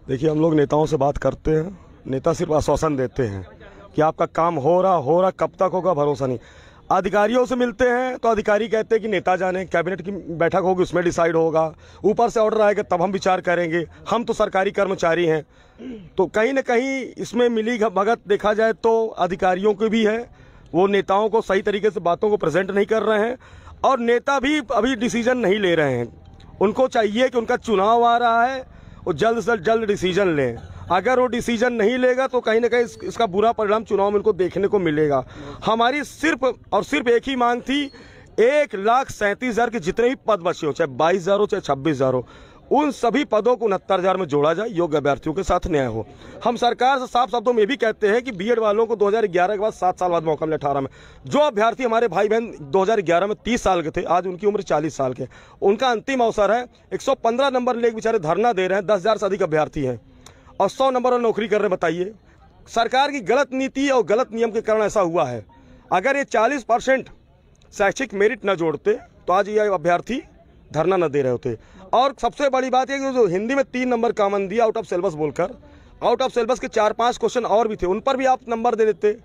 देखिए, हम लोग नेताओं से बात करते हैं, नेता सिर्फ आश्वासन देते हैं कि आपका काम हो रहा, कब तक होगा भरोसा नहीं। अधिकारियों से मिलते हैं तो अधिकारी कहते हैं कि नेता जाने, कैबिनेट की बैठक होगी उसमें डिसाइड होगा, ऊपर से ऑर्डर आएगा तब हम विचार करेंगे। हम तो सरकारी कर्मचारी हैं, तो कहीं ना कहीं इसमें मिली भगत देखा जाए तो अधिकारियों की भी है। वो नेताओं को सही तरीके से बातों को प्रेजेंट नहीं कर रहे हैं और नेता भी अभी डिसीजन नहीं ले रहे हैं। उनको चाहिए कि उनका चुनाव आ रहा है, वो जल्द से जल्द डिसीजन लें। अगर वो डिसीजन नहीं लेगा तो कहीं ना कहीं इसका बुरा परिणाम चुनाव में उनको देखने को मिलेगा। हमारी सिर्फ और सिर्फ एक ही मांग थी, 1,37,000 के जितने भी पद बचे हो, चाहे 22,000 हो चाहे 26,000 हो, उन सभी पदों को 69,000 में जोड़ा जाए, योग्य अभ्यर्थियों के साथ न्याय हो। हम सरकार से साफ शब्दों में भी कहते हैं कि बीएड वालों को 2011 के बाद 7 साल बाद मौका मिला 18 में। जो अभ्यर्थी हमारे भाई बहन 2011 में 30 साल के थे, आज उनकी उम्र 40 साल के, उनका अंतिम अवसर है। 115 नंबर लेके बेचारे धरना दे रहे हैं, 10,000 से अधिक अभ्यर्थी हैं और 100 नंबर और नौकरी कर रहे हैं। बताइए, सरकार की गलत नीति और गलत नियम के कारण ऐसा हुआ है। अगर ये 40% शैक्षिक मेरिट न जोड़ते तो आज ये अभ्यर्थी धरना न दे रहे होते। और सबसे बड़ी बात है कि जो हिंदी में 3 नंबर कॉमन दिया आउट ऑफ सिलेबस बोलकर, आउट ऑफ सिलेबस के 4-5 क्वेश्चन और भी थे, उन पर भी आप नंबर दे देते।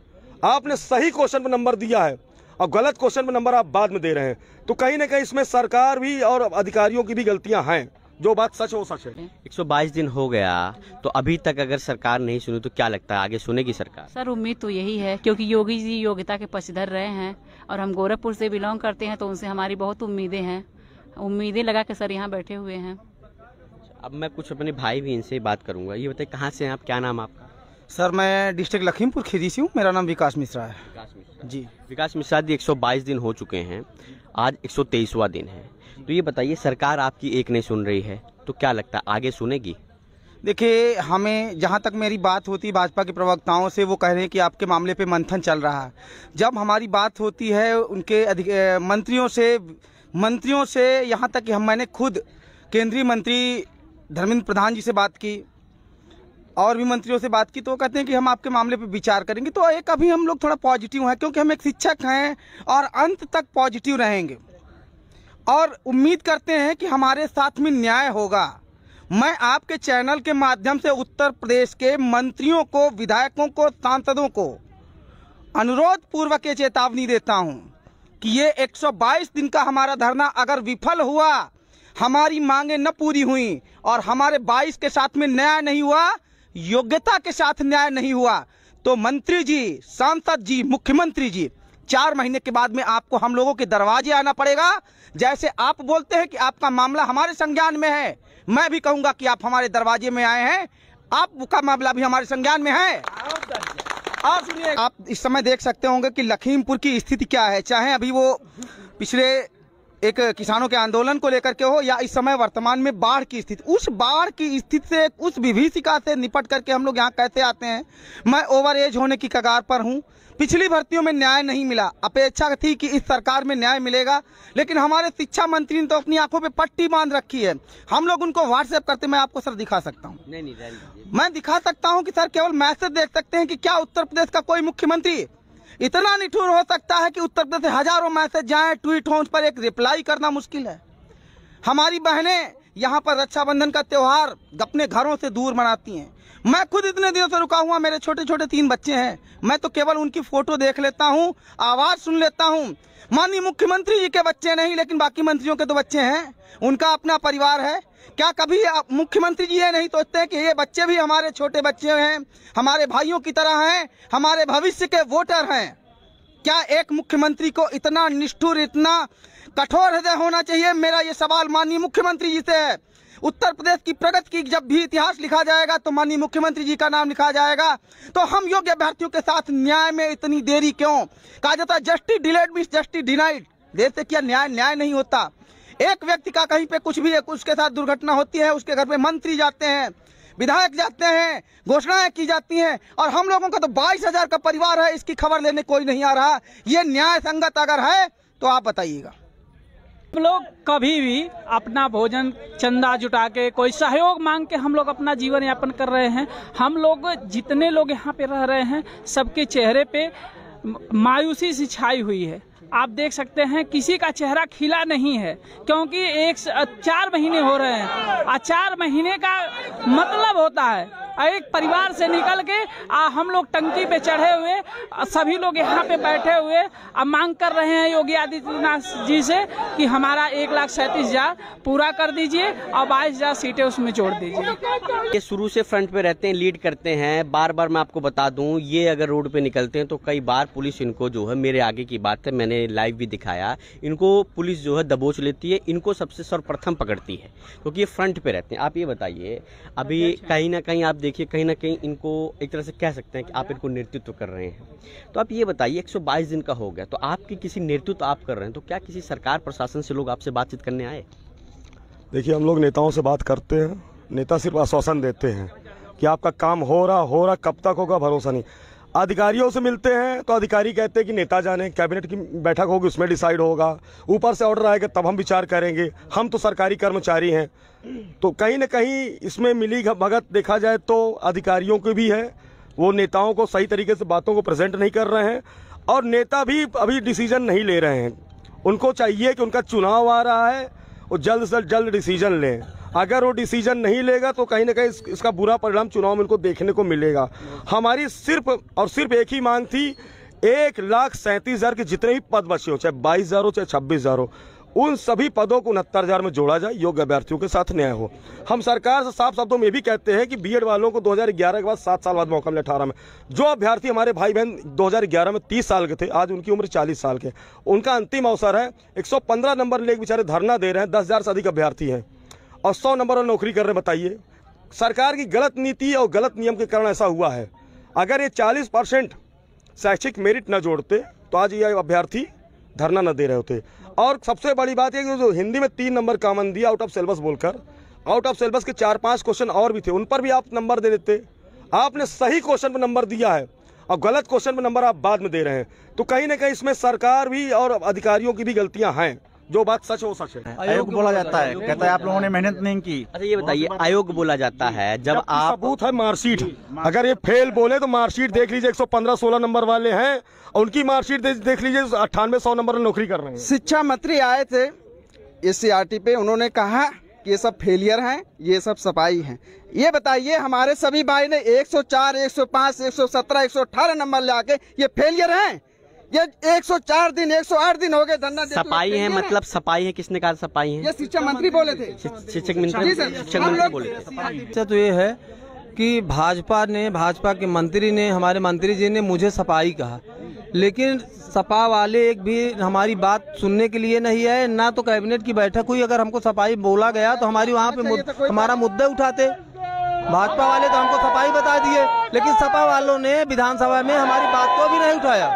आपने सही क्वेश्चन पर नंबर दिया है और गलत क्वेश्चन पर नंबर आप बाद में दे रहे हैं, तो कहीं ना कहीं इसमें सरकार भी और अधिकारियों की भी गलतियां हैं। जो बात सच हो सच है। 122 दिन हो गया तो अभी तक अगर सरकार नहीं सुनी तो क्या लगता है आगे सुनेगी सरकार? सर, उम्मीद तो यही है, क्योंकि योगी जी योग्यता के पक्षधर रहे हैं और हम गोरखपुर से बिलोंग करते हैं, तो उनसे हमारी बहुत उम्मीदें हैं। उम्मीदें लगा के सर यहाँ बैठे हुए हैं। अब मैं कुछ अपने भाई भी इनसे बात करूंगा। ये बताइए, कहाँ से हैं आप, क्या नाम आपका? सर, मैं डिस्ट्रिक्ट लखीमपुर खीरी से हूँ। मेरा नाम विकास मिश्रा है। विकास मिश्रा जी। विकास मिश्रा जी, 122 दिन हो चुके हैं, आज 123वां दिन है, तो ये बताइए सरकार आपकी एक नहीं सुन रही है तो क्या लगता है आगे सुनेगी? देखिए, हमें जहाँ तक मेरी बात होती है भाजपा के प्रवक्ताओं से, वो कह रहे हैं कि आपके मामले पे मंथन चल रहा है। जब हमारी बात होती है उनके मंत्रियों से यहाँ तक कि मैंने खुद केंद्रीय मंत्री धर्मेंद्र प्रधान जी से बात की और भी मंत्रियों से बात की, तो वो कहते हैं कि हम आपके मामले पे विचार करेंगे। तो एक अभी हम लोग थोड़ा पॉजिटिव हैं, क्योंकि हम एक शिक्षक हैं और अंत तक पॉजिटिव रहेंगे और उम्मीद करते हैं कि हमारे साथ में न्याय होगा। मैं आपके चैनल के माध्यम से उत्तर प्रदेश के मंत्रियों को, विधायकों को, सांसदों को अनुरोध पूर्वक ये चेतावनी देता हूं कि ये 122 दिन का हमारा धरना अगर विफल हुआ, हमारी मांगे न पूरी हुई और हमारे 22 के साथ में न्याय नहीं हुआ, योग्यता के साथ न्याय नहीं हुआ, तो मंत्री जी, सांसद जी, मुख्यमंत्री जी, 4 महीने के बाद में आपको हम लोगों के दरवाजे आना पड़ेगा। जैसे आप बोलते हैं कि आपका मामला हमारे संज्ञान में है, मैं भी कहूंगा कि आप हमारे दरवाजे में आए हैं, आपका मामला भी हमारे संज्ञान में है। और सुनिए, आप इस समय देख सकते होंगे कि लखीमपुर की स्थिति क्या है, चाहे अभी वो पिछले एक किसानों के आंदोलन को लेकर के हो या इस समय वर्तमान में बाढ़ की स्थिति। उस बाढ़ की स्थिति से, उस विभीषिका से निपट करके हम लोग यहाँ कैसे आते हैं। मैं ओवर एज होने की कगार पर हूँ। पिछली भर्तियों में न्याय नहीं मिला, अपेक्षा थी कि इस सरकार में न्याय मिलेगा, लेकिन हमारे शिक्षा मंत्री ने तो अपनी आंखों पे पट्टी बांध रखी है। हम लोग उनको व्हाट्सएप करते, मैं आपको सर दिखा सकता हूँ। नहीं, मैं दिखा सकता हूँ कि सर केवल मैसेज देख सकते हैं कि क्या उत्तर प्रदेश का कोई मुख्यमंत्री इतना निठुर हो सकता है कि उत्तर प्रदेश से हजारों मैसेज जाएं, ट्वीट हो, उस पर एक रिप्लाई करना मुश्किल है। हमारी बहनें यहाँ पर रक्षाबंधन का त्योहार अपने घरों से दूर मनाती हैं। मैं खुद इतने दिनों से रुका हुआ, मेरे छोटे छोटे 3 बच्चे हैं, मैं तो केवल उनकी फोटो देख लेता हूँ, आवाज सुन लेता हूँ। माननीय मुख्यमंत्री जी के बच्चे नहीं, लेकिन बाकी मंत्रियों के तो बच्चे हैं, उनका अपना परिवार है। क्या कभी मुख्यमंत्री जी ये नहीं सोचते कि ये बच्चे भी हमारे छोटे बच्चे हैं, हमारे भाइयों की तरह हैं, हमारे भविष्य के वोटर हैं? क्या एक मुख्यमंत्री को इतना निष्ठुर, इतना कठोर हृदय होना चाहिए? मेरा ये सवाल माननीय मुख्यमंत्री जी से है। उत्तर प्रदेश की प्रगति की जब भी इतिहास लिखा जाएगा तो माननीय मुख्यमंत्री जी का नाम लिखा जाएगा। तो हम योग्य अभ्यर्थियों के साथ न्याय में इतनी देरी क्यों? कहा जाता है justice delayed means justice denied. देर से क्या न्याय नहीं होता? एक व्यक्ति का कहीं पे कुछ भी है, उसके साथ दुर्घटना होती है, उसके घर पे मंत्री जाते हैं, विधायक जाते हैं, घोषणाएं की जाती हैं, और हम लोगों का तो 22,000 का परिवार है, इसकी खबर लेने कोई नहीं आ रहा। ये न्याय संगत अगर है तो आप बताइएगा। हम लोग कभी भी अपना भोजन चंदा जुटा के, कोई सहयोग मांग के हम लोग अपना जीवन यापन कर रहे हैं। हम लोग जितने लोग यहाँ पे रह रहे हैं, सबके चेहरे पे मायूसी सी छाई हुई है। आप देख सकते हैं किसी का चेहरा खिला नहीं है, क्योंकि 4 महीने हो रहे हैं और 4 महीने का मतलब होता है एक परिवार से निकल के हम लोग टंकी पे चढ़े हुए सभी लोग यहाँ पे बैठे हुए अब मांग कर रहे हैं योगी आदित्यनाथ जी से कि हमारा 1,37,000 पूरा कर दीजिए और 22,000 सीटें उसमें जोड़ दीजिए। ये शुरू से फ्रंट पे रहते हैं, लीड करते हैं। बार बार मैं आपको बता दूं, ये अगर रोड पे निकलते हैं तो कई बार पुलिस इनको जो है, मेरे आगे की बात है, मैंने लाइव भी दिखाया, इनको पुलिस जो है दबोच लेती है, इनको सबसे सर्वप्रथम पकड़ती है क्योंकि ये फ्रंट पे रहते हैं। आप ये बताइए, अभी कहीं ना कहीं आप देखिए, कहीं ना कहीं इनको एक तरह से कह सकते हैं कि आप इनको नेतृत्व कर रहे हैं। तो आप ये बताइए, 122 दिन का हो गया तो आपकी किसी नेतृत्व आप कर रहे हैं, तो क्या किसी सरकार प्रशासन से लोग आपसे बातचीत करने आए? देखिए, हम लोग नेताओं से बात करते हैं, नेता सिर्फ आश्वासन देते हैं कि आपका काम हो रहा, कब तक होगा भरोसा नहीं। अधिकारियों से मिलते हैं तो अधिकारी कहते हैं कि नेता जाने, कैबिनेट की बैठक होगी उसमें डिसाइड होगा, ऊपर से ऑर्डर आएगा तब हम विचार करेंगे, हम तो सरकारी कर्मचारी हैं। तो कहीं ना कहीं इसमें मिली भगत देखा जाए तो अधिकारियों की भी है, वो नेताओं को सही तरीके से बातों को प्रेजेंट नहीं कर रहे हैं और नेता भी अभी डिसीजन नहीं ले रहे हैं। उनको चाहिए कि उनका चुनाव आ रहा है, वो जल्द से जल्द डिसीजन लें। अगर वो डिसीजन नहीं लेगा तो कहीं ना कहीं इसका बुरा परिणाम चुनाव में उनको देखने को मिलेगा। हमारी सिर्फ और सिर्फ एक ही मांग थी, 1,37,000 के जितने भी पद बचे हो, चाहे 22,000 हो चाहे 26,000 हो, उन सभी पदों को 69,000 में जोड़ा जाए, योग्य अभ्यर्थियों के साथ न्याय हो। हम सरकार से साफ शब्दों में भी कहते हैं कि बीएड वालों को 2011 के बाद 7 साल बाद मौका मिला 18 में। जो अभ्यर्थी हमारे भाई बहन 2011 में 30 साल के थे, आज उनकी उम्र 40 साल के, उनका अंतिम अवसर है। 115 नंबर लेके बेचारे धरना दे रहे हैं, 10,000 से अधिक अभ्यर्थी हैं और 100 नंबर और नौकरी कर रहे हैं। बताइए, सरकार की गलत नीति और गलत नियम के कारण ऐसा हुआ है। अगर ये 40% शैक्षिक मेरिट न जोड़ते तो आज ये अभ्यर्थी धरना न दे रहे होते। और सबसे बड़ी बात है कि जो हिंदी में 3 नंबर कॉमन दिया आउट ऑफ सिलेबस बोलकर, आउट ऑफ सिलेबस के 4-5 क्वेश्चन और भी थे, उन पर भी आप नंबर दे देते। आपने सही क्वेश्चन पर नंबर दिया है और गलत क्वेश्चन पर नंबर आप बाद में दे रहे हैं। तो कहीं ना कहीं इसमें सरकार भी और अधिकारियों की भी गलतियां हैं। जो बात सच हो सच है। आयोग बोला जाता है, कहता है आप लोगों ने मेहनत नहीं की। अच्छा ये बताइए, आयोग बोला जाता है जब आप, सबूत है मार्कशीट, अगर ये फेल बोले तो मार्कशीट देख लीजिए, 115-16 नंबर वाले हैं और उनकी मार्कशीट देख लीजिए, 98-100 नंबर में नौकरी कर रहे हैं। शिक्षा मंत्री आए थे SCRT पे, उन्होंने कहा कि ये सब फेलियर हैं, ये सब सफाई हैं। ये बताइए, हमारे सभी भाई ने 104, 105, 117, 118 नंबर लाके ये फेलियर हैं? ये 104 दिन 108 दिन हो गए धरना देते। सफाई है, मतलब सफाई है, किसने कहा सफाई है? ये शिक्षा मंत्री बोले थे, शिक्षक मंत्री बोले थे। तो ये है कि भाजपा के मंत्री ने, हमारे मंत्री जी ने मुझे सफाई कहा, लेकिन सपा वाले एक भी हमारी बात सुनने के लिए नहीं है। ना तो कैबिनेट की बैठक हुई, अगर हमको सफाई बोला गया तो हमारी वहाँ पे हमारा मुद्दे उठाते। भाजपा वाले तो हमको सफाई बता दिए, लेकिन सपा वालों ने विधानसभा में हमारी बात को भी नहीं उठाया।